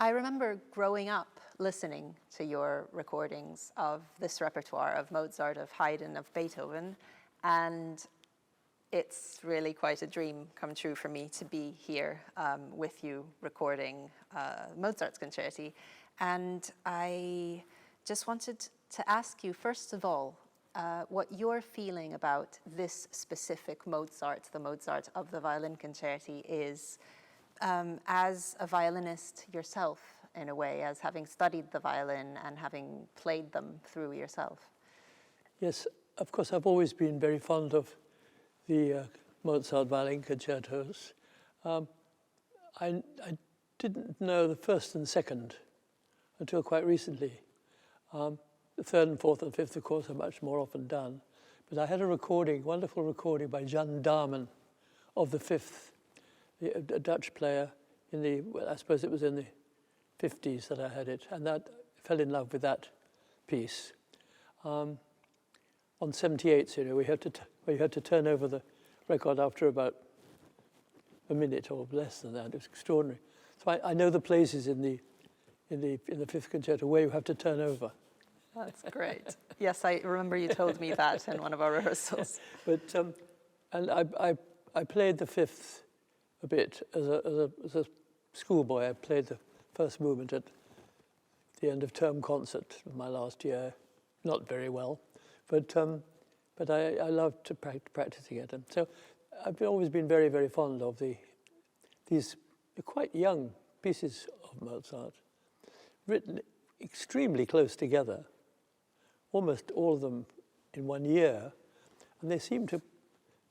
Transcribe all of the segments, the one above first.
I remember growing up listening to your recordings of this repertoire of Mozart, of Haydn, of Beethoven, and it's really quite a dream come true for me to be here with you recording Mozart's concerti. And I just wanted to ask you, first of all, what you're feeling about this specific Mozart, the Mozart of the Violin Concerti, is as a violinist yourself, in a way, as having studied the violin and having played them through yourself. Yes, of course, I've always been very fond of the Mozart violin concertos. I didn't know the first and second until quite recently. The third and fourth and fifth, of course, are much more often done. But I had a recording, wonderful recording by Jan Dahmen of the fifth, a Dutch player in the, well, I suppose it was in the 50s that I had it, and that I fell in love with that piece. On 78s, you know, we had to turn over the record after about a minute or less than that. It was extraordinary. So I know the places in the fifth concerto where you have to turn over. That's great. Yes, I remember you told me that in one of our rehearsals. But and I played the fifth a bit as a schoolboy. I played the first movement at the end of term concert of my last year, not very well, but I loved to practicing it, and so I've always been very, very fond of these quite young pieces of Mozart, written extremely close together, almost all of them in 1 year, and they seem to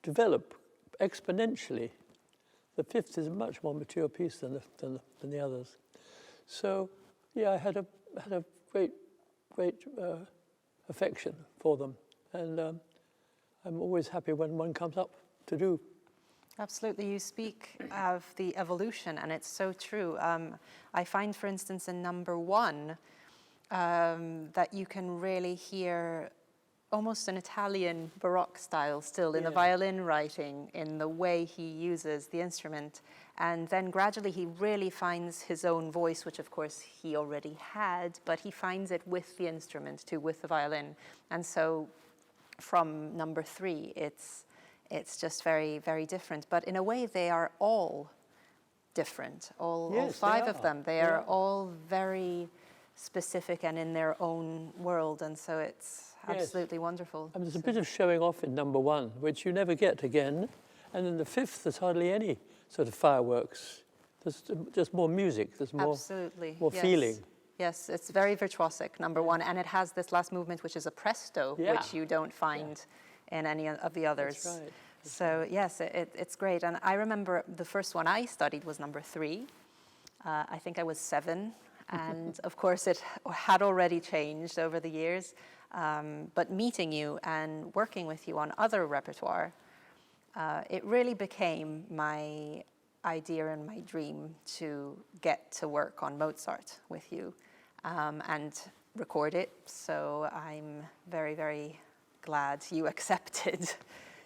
develop exponentially. The fifth is a much more mature piece than the others. So, yeah, I had a great affection for them, and I'm always happy when one comes up to do. Absolutely. You speak of the evolution, and it's so true. I find, for instance, in number 1, that you can really hear almost an Italian Baroque style still in the violin writing, in the way he uses the instrument. And then gradually he really finds his own voice, which of course he already had, but he finds it with the instrument too, with the violin. And so from number 3, it's just very, very different. But in a way, they are all different, all 5 of them. They are all very specific and in their own world, and so it's absolutely wonderful. And there's a bit of showing off in number 1, which you never get again. And in the fifth, there's hardly any sort of fireworks. There's just more music. There's more, more feeling. Yes, it's very virtuosic, number 1, and it has this last movement, which is a presto, which you don't find in any of the others. That's right. So yes, it's great. And I remember the first one I studied was number 3. I think I was 7. And of course, it had already changed over the years. But meeting you and working with you on other repertoire, it really became my idea and my dream to get to work on Mozart with you and record it. So I'm very, very glad you accepted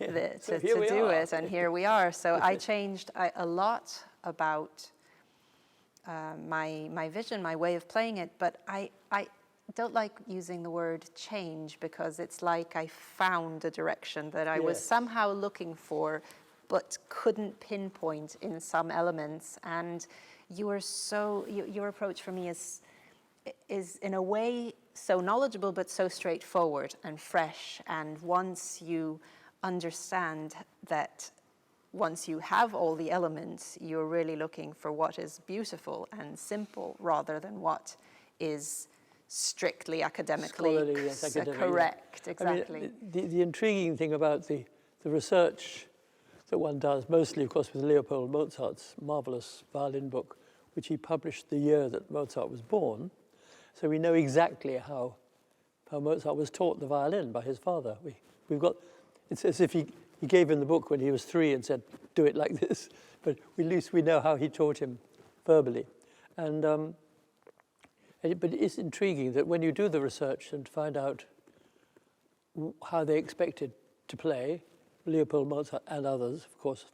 to do it. And here we are. So I changed a lot about my vision, my way of playing it, but I don't like using the word change, because it's like I found a direction that I was somehow looking for but couldn't pinpoint in some elements. And your approach for me is in a way so knowledgeable but so straightforward and fresh. And once you understand that, once you have all the elements, you're really looking for what is beautiful and simple rather than what is strictly academically correct. Exactly. I mean, the intriguing thing about the research that one does, mostly, of course, with Leopold Mozart's marvelous violin book, which he published the year that Mozart was born, so we know exactly how Mozart was taught the violin by his father. We've got, it's as if he gave him the book when he was 3 and said, do it like this. But at least we know how he taught him verbally. And but it's intriguing that when you do the research and find out how they expected to play, Leopold Mozart and others, of course,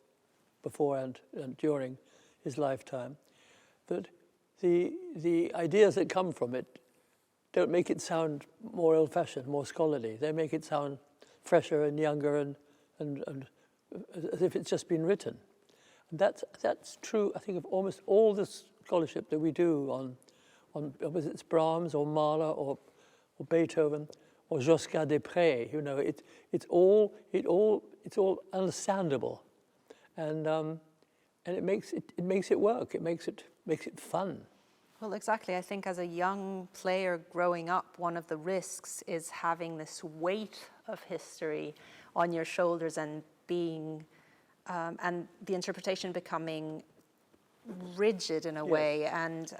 before and during his lifetime, that the ideas that come from it don't make it sound more old-fashioned, more scholarly. They make it sound fresher and younger and as if it's just been written. And that's true, I think, of almost all the scholarship that we do on whether it's Brahms or Mahler or Beethoven or Josquin des Prés. You know, it's all understandable, and it makes it work. It makes it fun. Well, exactly. I think as a young player growing up, one of the risks is having this weight of history on your shoulders and being, and the interpretation becoming rigid in a way and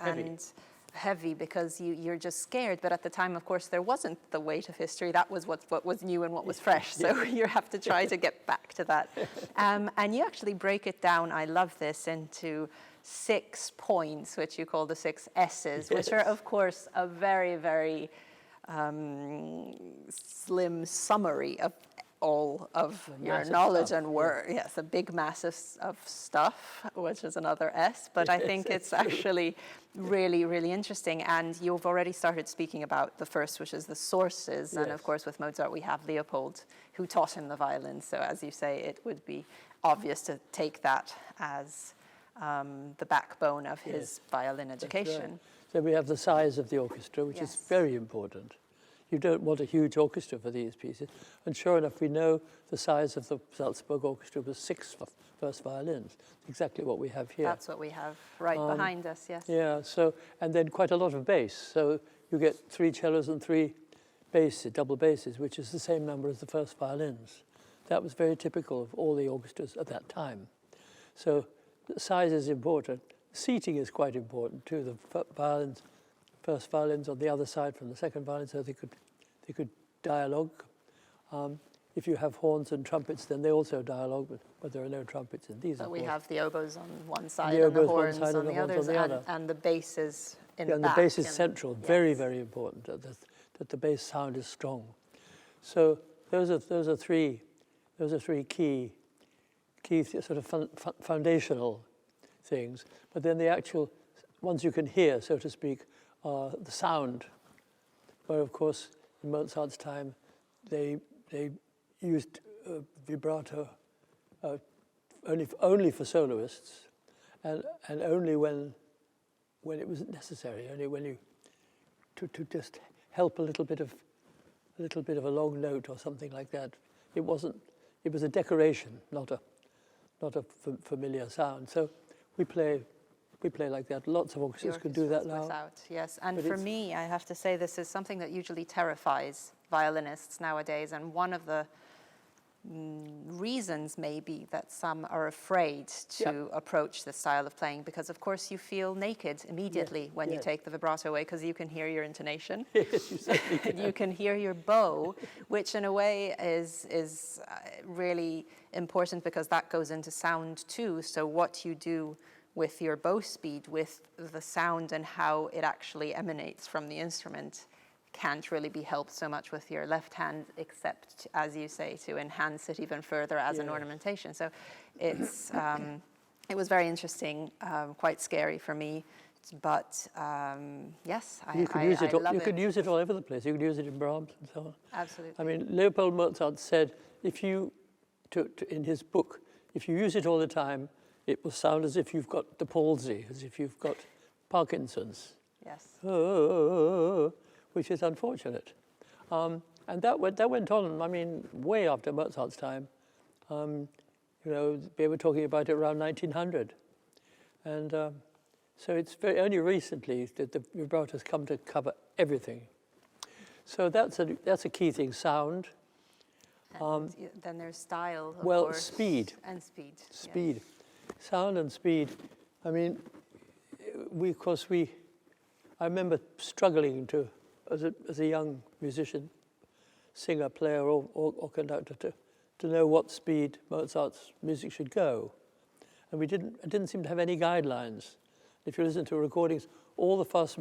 heavy because you're just scared. But at the time, of course, there wasn't the weight of history. That was what was new and what was fresh. So you have to try to get back to that. And you actually break it down, I love this, into 6 points, which you call the 6 S's, which are, of course, a very, very slim summary of all of your knowledge and work. Yes, a big mass of stuff, which is another S. But I think it's actually really, really interesting. And you've already started speaking about the first, which is the sources. And of course, with Mozart, we have Leopold, who taught him the violin. So as you say, it would be obvious to take that as the backbone of his violin education. Right. So we have the size of the orchestra, which is very important. You don't want a huge orchestra for these pieces. And sure enough, we know the size of the Salzburg orchestra was 6 first violins, exactly what we have here. That's what we have right behind us, yes. Yeah, so, and then quite a lot of bass. So you get 3 cellos and 3 basses, double basses, which is the same number as the first violins. That was very typical of all the orchestras at that time. So the size is important. Seating is quite important too. The violins, first violins on the other side from the second violin, so they could dialogue. If you have horns and trumpets, then they also dialogue, but there are no trumpets in these. So we have the oboes on one side and the horns on the others, and the basses in the back. And the bass is central, very, very important, that the bass sound is strong. So those are three key sort of foundational things. But then the actual ones you can hear, so to speak, are the sound, where of course in Mozart's time they used vibrato only for soloists, and only when it was necessary, only when you to just help a little bit of a long note or something like that. It was a decoration, not a familiar sound. So we play like that. Lots of orchestras can do that now. Without, yes, and for me, I have to say, this is something that usually terrifies violinists nowadays, and one of the reasons maybe that some are afraid to approach this style of playing, because of course you feel naked immediately when you take the vibrato away, because you can hear your intonation. Yes, you certainly can. You can hear your bow, which in a way is really important, because that goes into sound too. So what you do with your bow speed, with the sound and how it actually emanates from the instrument, can't really be helped so much with your left hand, except, as you say, to enhance it even further as an ornamentation. So it's it was very interesting, quite scary for me, but yes, I love it. You could use it all over the place. You could use it in Brahms and so on. Absolutely. I mean, Leopold Mozart said, if you, in his book, if you use it all the time, it will sound as if you've got the palsy, as if you've got Parkinson's. Yes. Which is unfortunate. And that went on, I mean, way after Mozart's time. You know, they were talking about it around 1900. And so it's only recently that the vibrato has come to cover everything. So that's a key thing, sound. And then there's style, of well, course. speed. And speed. Speed. Yes. Sound and speed. I mean, I remember struggling to, as a young musician, singer, player, or conductor, to know what speed Mozart's music should go. And I didn't seem to have any guidelines. If you listen to recordings, all the first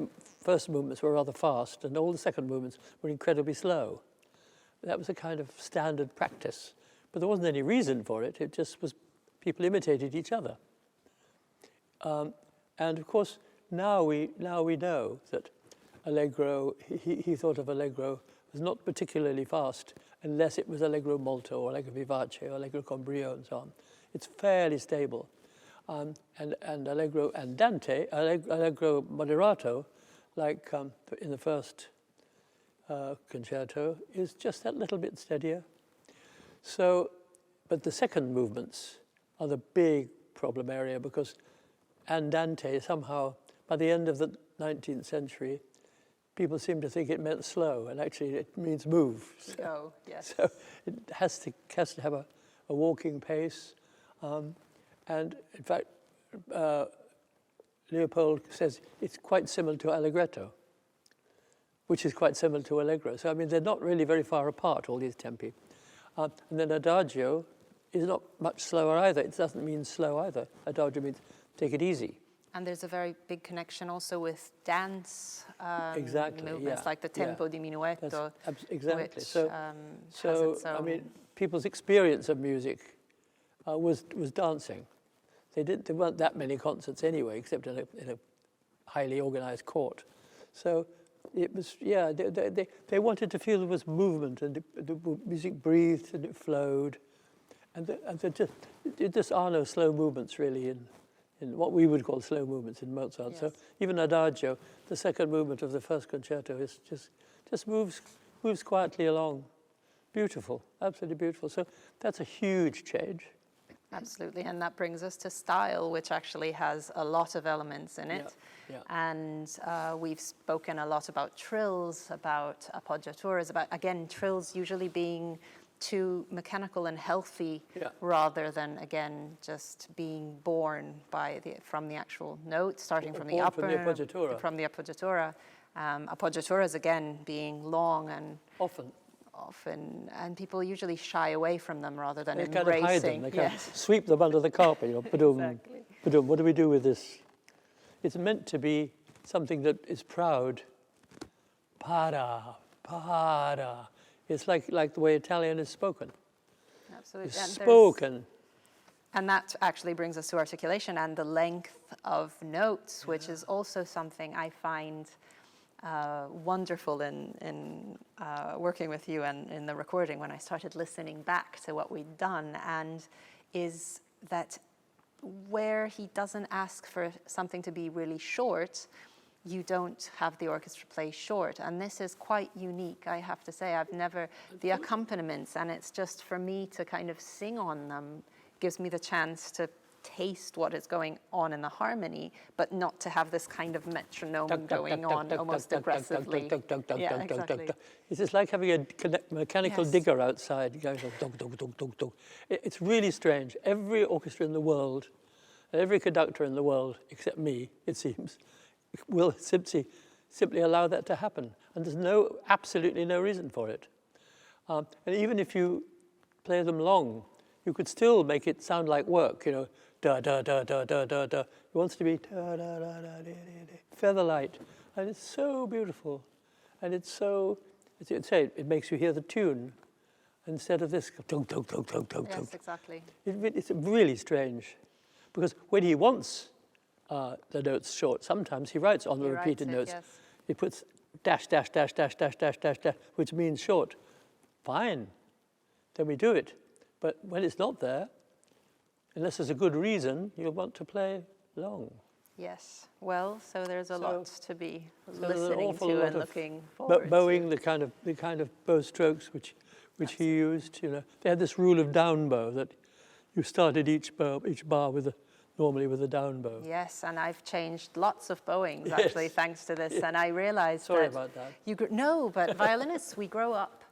movements were rather fast, and all the second movements were incredibly slow. That was a kind of standard practice. But there wasn't any reason for it. It just was, people imitated each other. And of course, now we know that allegro, he thought of allegro as not particularly fast unless it was allegro molto or allegro vivace or allegro con brio and so on. It's fairly stable. And allegro andante, allegro moderato, like in the first concerto, is just that little bit steadier. So, but the second movements are the big problem area, because andante somehow, by the end of the 19th century, people seem to think it meant slow, and actually it means move. Go, yes. So it has to have a walking pace. And in fact, Leopold says it's quite similar to allegretto, which is quite similar to allegro. So I mean, they're not really very far apart, all these tempi. And then adagio is not much slower either. It doesn't mean slow either. Adagio means take it easy. And there's a very big connection also with dance movements, yeah, like the tempo diminuetto. Exactly. Which, So has its I own... mean, people's experience of music was dancing. There weren't that many concerts anyway, except in a highly organized court. So it was, yeah, they wanted to feel there was movement, and the music breathed and it flowed. And there just are no slow movements really in what we would call slow movements in Mozart. Yes. So even adagio, the second movement of the first concerto, is just moves quietly along. Beautiful, absolutely beautiful. So that's a huge change. Absolutely, and that brings us to style, which actually has a lot of elements in it. Yeah. And we've spoken a lot about trills, about appoggiaturas, about, again, trills usually being too mechanical and healthy, rather than, again, just being born from the actual note, starting from the upper, from the appoggiatura. Appoggiaturas, again, being long and often, and people usually shy away from them rather than embracing. Kind of hide them. They kind of sweep them under the carpet. Exactly. What do we do with this? It's meant to be something that is proud. Para. It's like the way Italian is spoken. Absolutely. It's spoken. And that actually brings us to articulation and the length of notes, which is also something I find wonderful in working with you and in the recording when I started listening back to what we'd done, and is that where he doesn't ask for something to be really short, you don't have the orchestra play short. And this is quite unique, I have to say. The accompaniments, and it's just for me to kind of sing on them, gives me the chance to taste what is going on in the harmony, but not to have this kind of metronome going on almost aggressively. Yeah, exactly. It's just like having a mechanical digger outside going It's really strange. Every orchestra in the world, every conductor in the world, except me, it seems, will simply allow that to happen. And there's absolutely no reason for it. And even if you play them long, you could still make it sound like work, da da da da da da da. It wants to be da da da da da da. Featherlight, and it's so beautiful, and it's so. As you'd say, it makes you hear the tune, instead of this. Yes, exactly. It's really strange, because when he wants the notes short, sometimes he writes on the repeated notes. Yes. He puts dash dash dash dash dash dash dash dash, which means short. Fine, then we do it. But when it's not there, unless there's a good reason, you'll want to play long. Yes. Well, so there's a lot to be listening to and looking forward to. Bowing, the kind of bow strokes which he used. They had this rule of down bow, that you started each bar normally with a down bow. Yes, and I've changed lots of bowings actually thanks to this, and I realized Sorry about that. No, but violinists, we grow up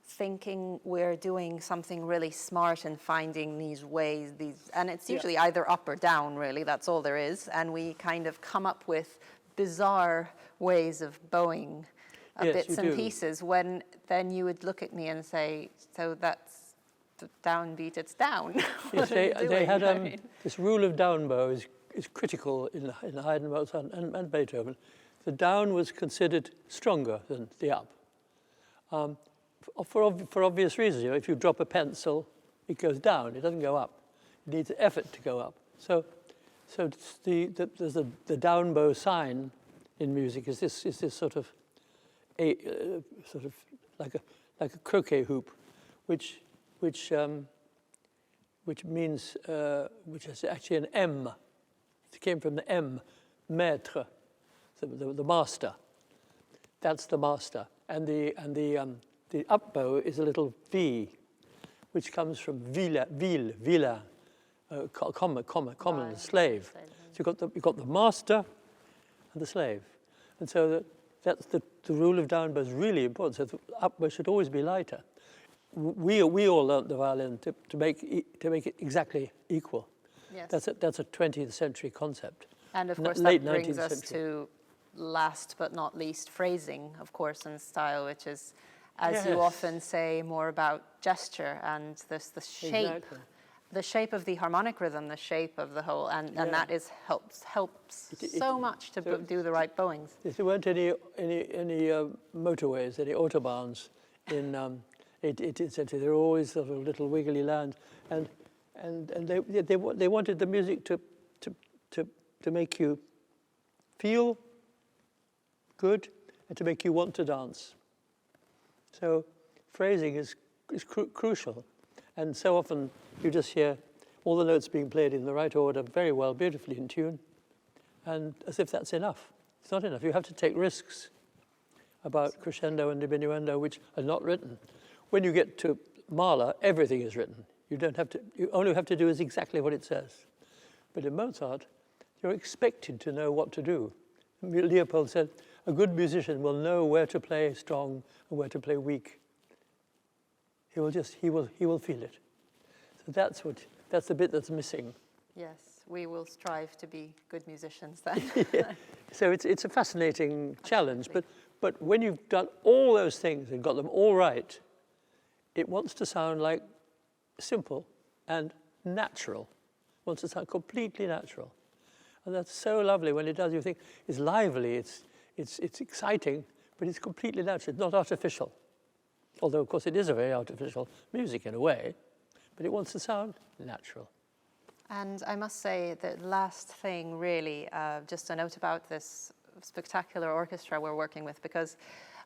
thinking we're doing something really smart and finding these ways, and it's usually either up or down, really, that's all there is, and we kind of come up with bizarre ways of bowing bits and pieces, when then you would look at me and say, so that's the downbeat, it's down. Yes, they had this rule of down bow is critical in Haydn, Mozart and Beethoven. The down was considered stronger than the up. For obvious reasons, if you drop a pencil, it goes down, it doesn't go up. It needs effort to go up. So So it's there's the down bow sign in music is this sort of sort of like a croquet hoop, which means which is actually an M. It came from the M, maître, the master. That's the master, and the up bow is a little V, which comes from vilain, common, slave. So you've got the master and the slave, and so that's the rule of down bow is really important. So the up bow should always be lighter. We all learnt the violin to make it exactly equal. Yes. That's a 20th century concept. And of course Late that brings 19th us century. to last but not least phrasing, of course, and style, which is, as you Yes. often say, more about gesture and the shape. Exactly. The shape of the harmonic rhythm, the shape of the whole, and that is helps so much to do the right bowings. If there weren't any motorways, any autobahns in 18th century, there were always sort of little wiggly lines, and they wanted the music to make you feel good and to make you want to dance. So phrasing is crucial, and so often you just hear all the notes being played in the right order, very well, beautifully in tune, and as if that's enough. It's not enough. You have to take risks about crescendo and diminuendo, which are not written. When you get to Mahler, everything is written. You don't have to. You only have to do is exactly what it says. But in Mozart, you're expected to know what to do. Leopold said, "A good musician will know where to play strong and where to play weak. He will feel it." So that's the bit that's missing. Yes, we will strive to be good musicians then. Yeah. So it's a fascinating challenge. But when you've done all those things and got them all right, it wants to sound like simple and natural. It wants to sound completely natural. And that's so lovely when it does. You think it's lively, it's exciting, but it's completely natural. It's not artificial. Although, of course, it is a very artificial music in a way, but it wants to sound natural. And I must say the last thing really, just a note about this spectacular orchestra we're working with, because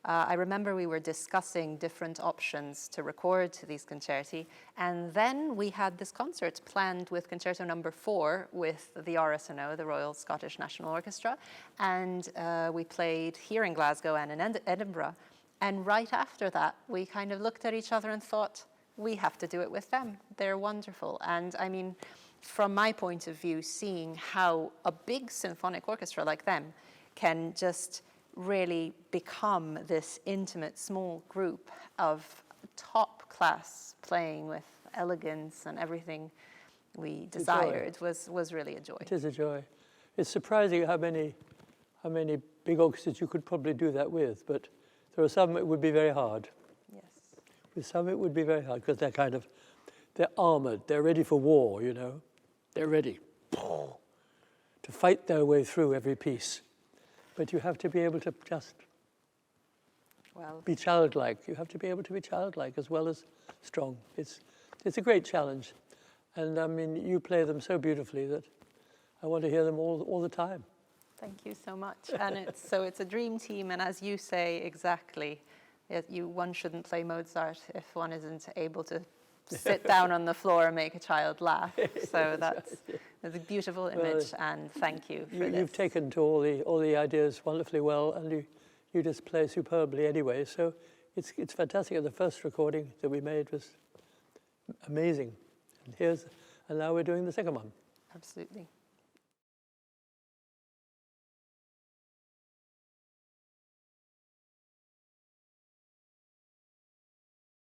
I remember we were discussing different options to record these concerti, and then we had this concert planned with Concerto No. 4 with the RSNO, the Royal Scottish National Orchestra, and we played here in Glasgow and in Edinburgh. And right after that, we kind of looked at each other and thought, we have to do it with them. They're wonderful. And I mean, from my point of view, seeing how a big symphonic orchestra like them can just really become this intimate small group of top class playing with elegance and everything we desired was really a joy. It is a joy. It's surprising how many big orchestras you could probably do that with, but there are some it would be very hard. Yes. With some it would be very hard because they're armored, they're ready for war, you know. They're ready to fight their way through every piece. But you have to be able to just be childlike. You have to be able to be childlike as well as strong. It's a great challenge. And I mean, you play them so beautifully that I want to hear them all the time. Thank you so much. And it's a dream team. And as you say, exactly, one shouldn't play Mozart if one isn't able to sit down on the floor and make a child laugh. So that's a beautiful image, and thank you for this. You've taken to all the ideas wonderfully well, and you just play superbly anyway. So it's fantastic. The first recording that we made was amazing. And now we're doing the second one. Absolutely.